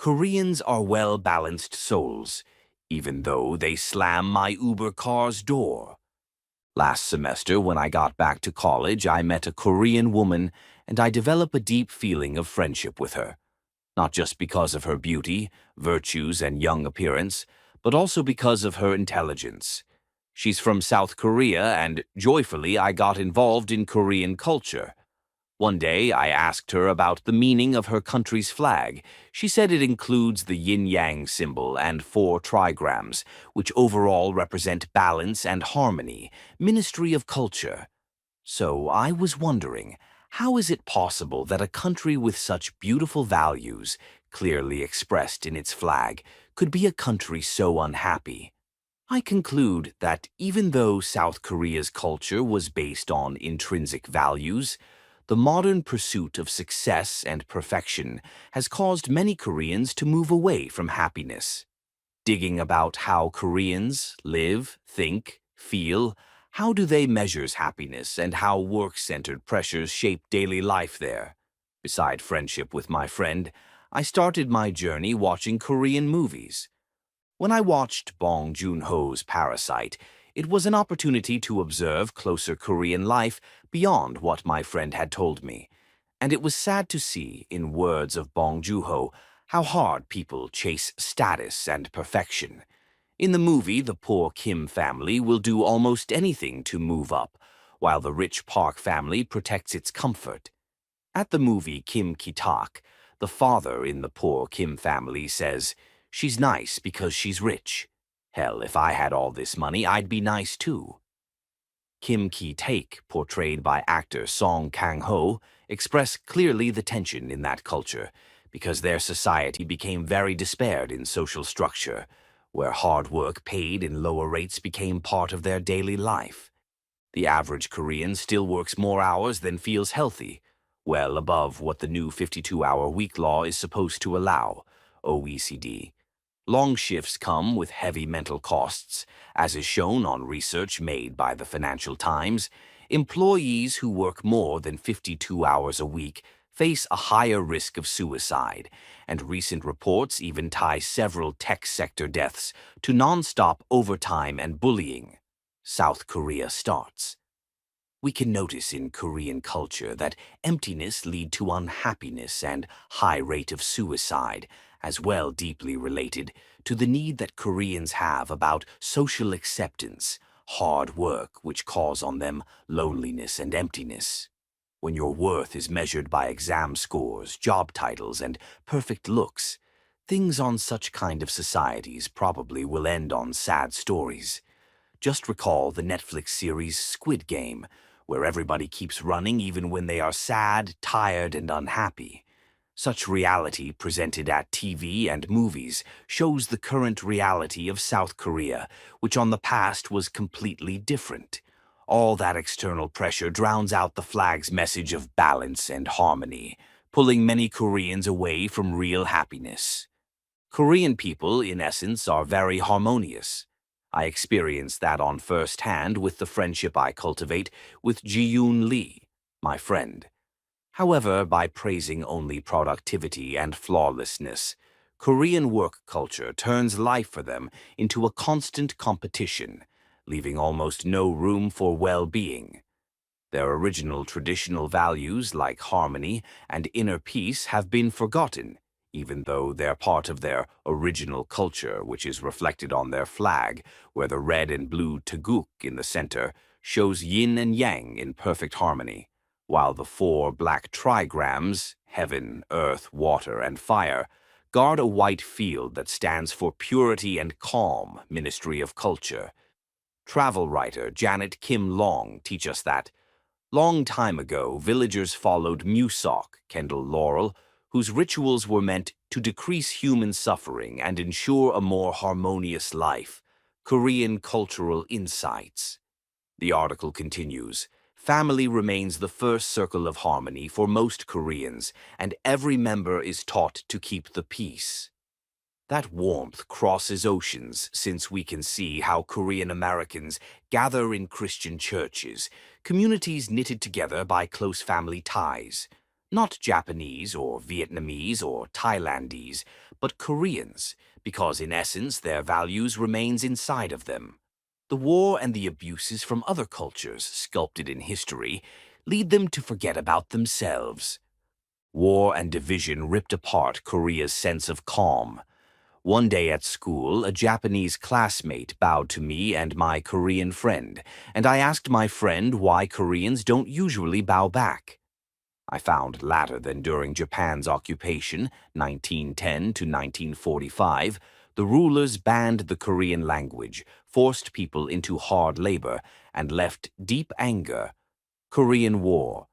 Koreans are well-balanced souls, even though they slam my Uber car's door. Last semester, when I got back to college, I met a Korean woman, and I developed a deep feeling of friendship with her. Not just because of her beauty, virtues, and young appearance, but also because of her intelligence. She's from South Korea, and joyfully I got involved in Korean culture. One day, I asked her about the meaning of her country's flag. She said it includes the yin-yang symbol and 4 trigrams, which overall represent balance and harmony, ministry of culture. So I was wondering, how is it possible that a country with such beautiful values, clearly expressed in its flag, could be a country so unhappy? I conclude that even though South Korea's culture was based on intrinsic values, the modern pursuit of success and perfection has caused many Koreans to move away from happiness. Digging about how Koreans live, think, feel, how do they measure happiness and how work-centered pressures shape daily life there? Beside friendship with my friend, I started my journey watching Korean movies. When I watched Bong Joon-ho's Parasite, it was an opportunity to observe closer Korean life beyond what my friend had told me, and it was sad to see, in words of Bong Joon-ho, how hard people chase status and perfection. In the movie, the poor Kim family will do almost anything to move up, while the rich Park family protects its comfort. At the movie Kim Ki-tak, the father in the poor Kim family says, "She's nice because she's rich. Hell, if I had all this money, I'd be nice too." Kim Ki-taek, portrayed by actor Song Kang-ho, expressed clearly the tension in that culture, because their society became very despaired in social structure, where hard work paid in lower rates became part of their daily life. The average Korean still works more hours than feels healthy, well above what the new 52-hour week law is supposed to allow, OECD. Long shifts come with heavy mental costs, as is shown on research made by the Financial Times. Employees who work more than 52 hours a week face a higher risk of suicide, and recent reports even tie several tech sector deaths to non-stop overtime and bullying. South Korea starts. We can notice in Korean culture that emptiness leads to unhappiness and high rate of suicide, as well deeply related to the need that Koreans have about social acceptance, hard work which calls on them loneliness and emptiness. When your worth is measured by exam scores, job titles, and perfect looks, things on such kind of societies probably will end on sad stories. Just recall the Netflix series Squid Game, where everybody keeps running even when they are sad, tired, and unhappy. Such reality presented at TV and movies shows the current reality of South Korea, which on the past was completely different. All that external pressure drowns out the flag's message of balance and harmony, pulling many Koreans away from real happiness. Korean people, in essence, are very harmonious. I experienced that on first hand with the friendship I cultivate with Ji-yoon Lee, my friend. However, by praising only productivity and flawlessness, Korean work culture turns life for them into a constant competition, leaving almost no room for well-being. Their original traditional values like harmony and inner peace have been forgotten, even though they're part of their original culture, which is reflected on their flag, where the red and blue taguk in the center shows yin and yang in perfect harmony, while the 4 black trigrams, heaven, earth, water, and fire, guard a white field that stands for purity and calm, ministry of culture. Travel writer Janet Kim Long teach us that, long time ago, villagers followed Musok, Kendall, Laurel, whose rituals were meant to decrease human suffering and ensure a more harmonious life. Korean Cultural Insights. The article continues, family remains the first circle of harmony for most Koreans, and every member is taught to keep the peace. That warmth crosses oceans, since we can see how Korean Americans gather in Christian churches, communities knitted together by close family ties. Not Japanese or Vietnamese or Thailandese, but Koreans, because in essence their values remains inside of them. The war and the abuses from other cultures, sculpted in history, lead them to forget about themselves. War and division ripped apart Korea's sense of calm. One day at school, a Japanese classmate bowed to me and my Korean friend, and I asked my friend why Koreans don't usually bow back. I found later than during Japan's occupation, 1910 to 1945, the rulers banned the Korean language, forced people into hard labor, and left deep anger. Korean War.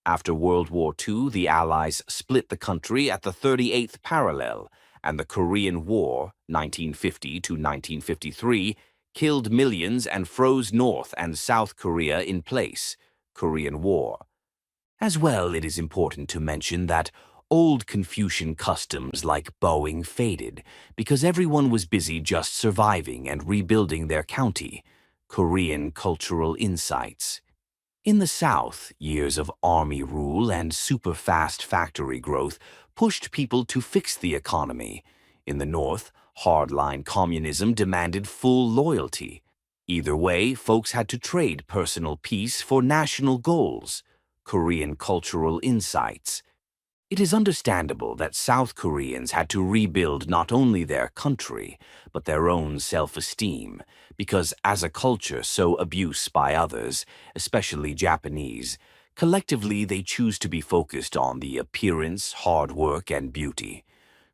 After World War II, the Allies split the country at the 38th parallel, and the Korean War, 1950 to 1953, killed millions and froze North and South Korea in place. Korean War. As well, it is important to mention that old Confucian customs like bowing faded because everyone was busy just surviving and rebuilding their county. Korean cultural insights. In the South, years of army rule and super-fast factory growth pushed people to fix the economy. In the North, hardline communism demanded full loyalty. Either way, folks had to trade personal peace for national goals. Korean cultural insights. It is understandable that South Koreans had to rebuild not only their country, but their own self-esteem, because as a culture so abused by others, especially Japanese, collectively they choose to be focused on the appearance, hard work, and beauty.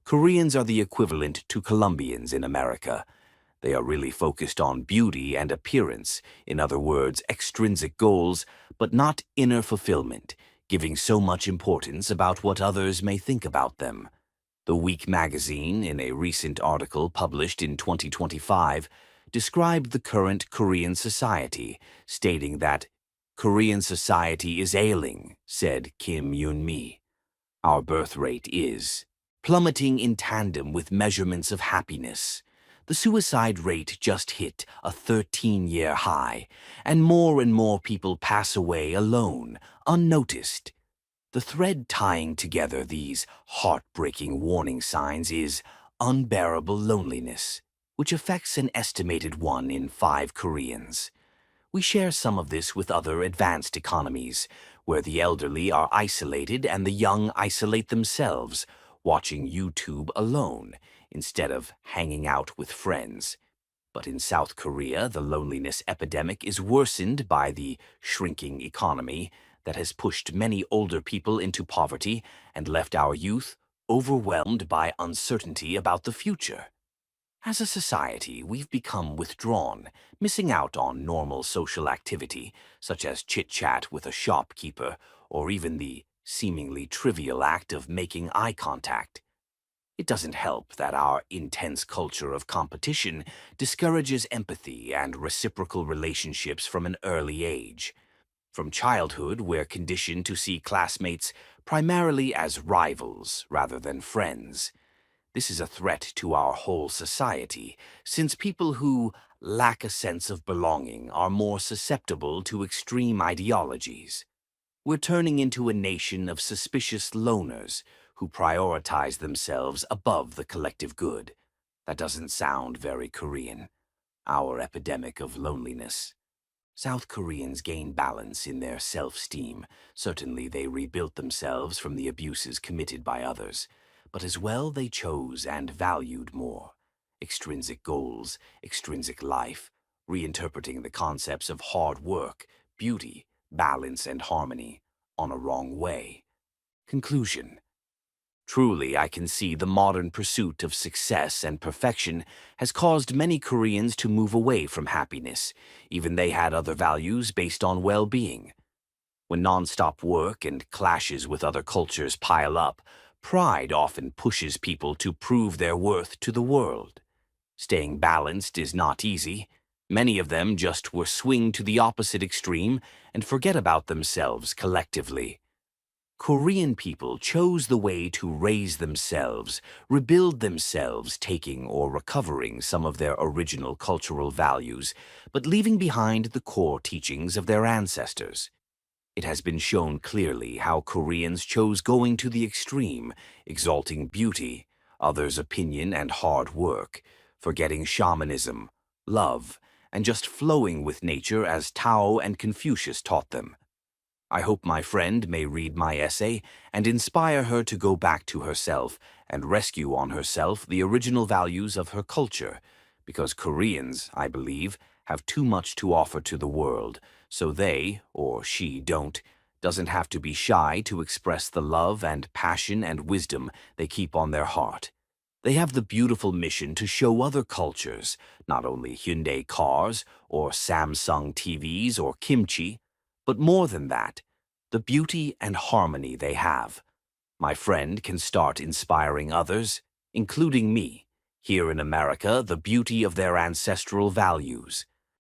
Koreans are the equivalent to Colombians in America. They are really focused on beauty and appearance, in other words, extrinsic goals, but not inner fulfillment, giving so much importance about what others may think about them. The Week magazine, in a recent article published in 2025, described the current Korean society, stating that Korean society is ailing, said Kim Yoon-mi. Our birth rate is plummeting in tandem with measurements of happiness. The suicide rate just hit a 13-year high, and more people pass away alone, unnoticed. The thread tying together these heartbreaking warning signs is unbearable loneliness, which affects an estimated 1 in 5 Koreans. We share some of this with other advanced economies, where the elderly are isolated and the young isolate themselves, watching YouTube alone, instead of hanging out with friends. But in South Korea, the loneliness epidemic is worsened by the shrinking economy that has pushed many older people into poverty and left our youth overwhelmed by uncertainty about the future. As a society, we've become withdrawn, missing out on normal social activity, such as chit-chat with a shopkeeper, or even the seemingly trivial act of making eye contact. It doesn't help that our intense culture of competition discourages empathy and reciprocal relationships from an early age. From childhood, we're conditioned to see classmates primarily as rivals rather than friends. This is a threat to our whole society, since people who lack a sense of belonging are more susceptible to extreme ideologies. We're turning into a nation of suspicious loners who prioritize themselves above the collective good. That doesn't sound very Korean. Our epidemic of loneliness. South Koreans gain balance in their self-esteem. Certainly they rebuilt themselves from the abuses committed by others. But as well they chose and valued more. Extrinsic goals, extrinsic life, reinterpreting the concepts of hard work, beauty, balance, and harmony on a wrong way. Conclusion. Truly, I can see the modern pursuit of success and perfection has caused many Koreans to move away from happiness, even they had other values based on well-being. When non-stop work and clashes with other cultures pile up, pride often pushes people to prove their worth to the world. Staying balanced is not easy. Many of them just will swing to the opposite extreme and forget about themselves collectively. Korean people chose the way to raise themselves, rebuild themselves, taking or recovering some of their original cultural values, but leaving behind the core teachings of their ancestors. It has been shown clearly how Koreans chose going to the extreme, exalting beauty, others' opinion and hard work, forgetting shamanism, love, and just flowing with nature as Tao and Confucius taught them. I hope my friend may read my essay and inspire her to go back to herself and rescue on herself the original values of her culture, because Koreans, I believe, have too much to offer to the world, so they, or she doesn't have to be shy to express the love and passion and wisdom they keep on their heart. They have the beautiful mission to show other cultures, not only Hyundai cars or Samsung TVs or kimchi, but more than that, the beauty and harmony they have. My friend can start inspiring others, including me, here in America, the beauty of their ancestral values.